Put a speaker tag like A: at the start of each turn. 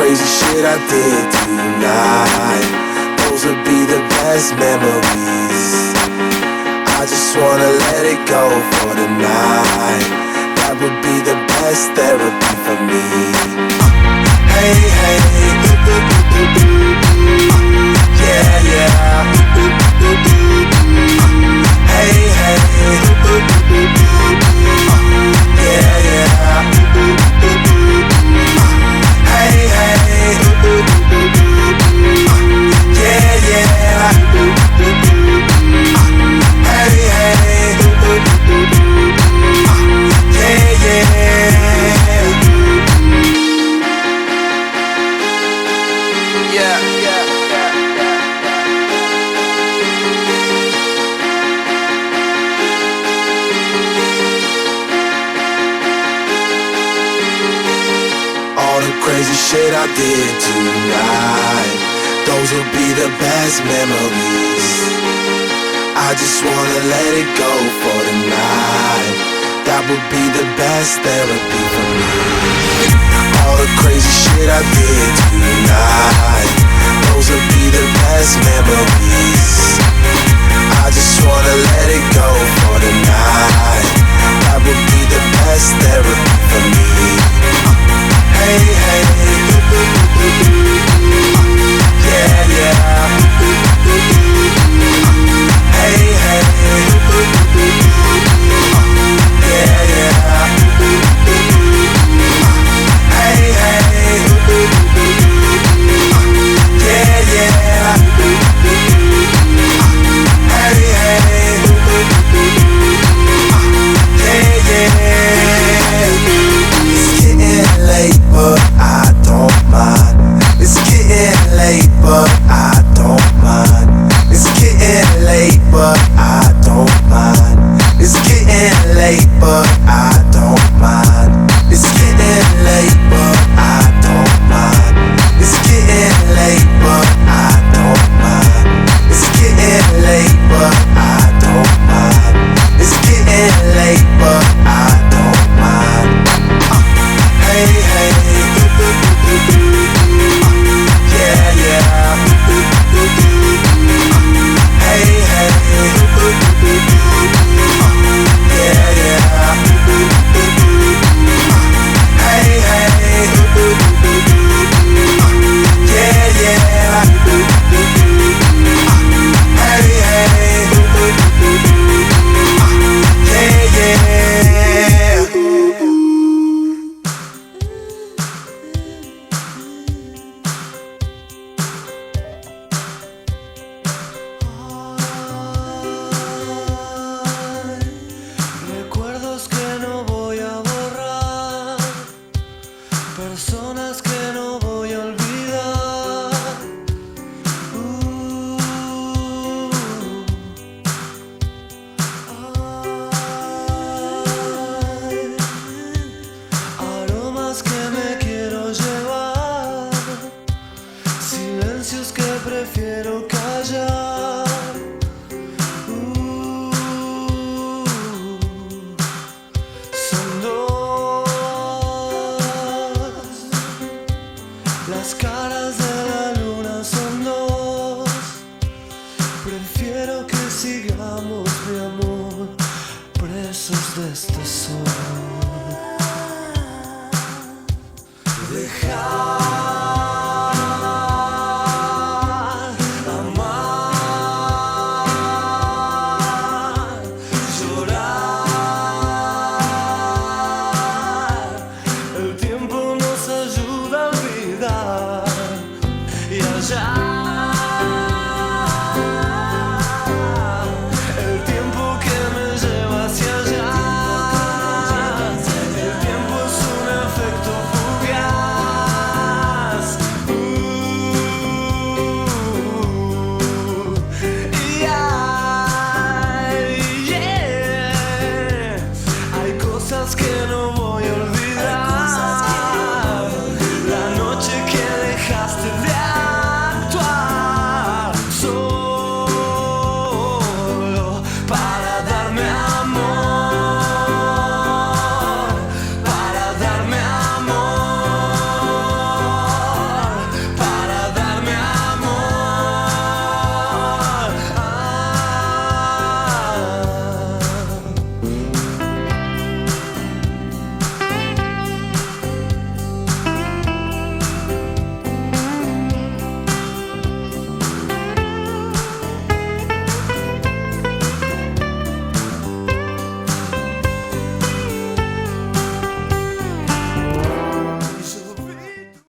A: crazy shit I did tonight, those would be the best memories. I just wanna let it go for the night. That would be the best therapy for me. Hey, hey, yeah, yeah. Hey, hey, yeah, yeah. Hey, hey, yeah, yeah. Hey, hey, yeah, yeah. Yeah, yeah, yeah, yeah. All the crazy shit I did tonight, those will be the best memories. I just wanna let it go for the night. That would be the best therapy for me. All the crazy shit I did tonight, those will be the best memories. I just wanna let it go for the night. That would be the best therapy for me. Hey, hey, yeah, yeah. Hey, hey, yeah, yeah. Hey, hey, yeah, yeah. Hey, hey, yeah, yeah. It's getting late, but I don't mind. It's getting late, but I don't mind. It's getting late, but I don't mind. It's getting late, but I don't mind. It's getting late, but I don't mind. It's getting late, but I don't mind. It's getting late, but I don't mind. It's getting late, but I don't mind. Hey, hey, yeah, yeah. Hey, hey, yeah, yeah. Hey, hey, yeah, yeah. Hey, hey, yeah, yeah.
B: Recuerdos que no voy a borrar, personas que no voy a olvidar. Aromas que me quiero llevar, silencios que prefiero callar. Son dos las caras de la luna, son dos. Prefiero que sigamos, mi amor, presos de este sol. Deja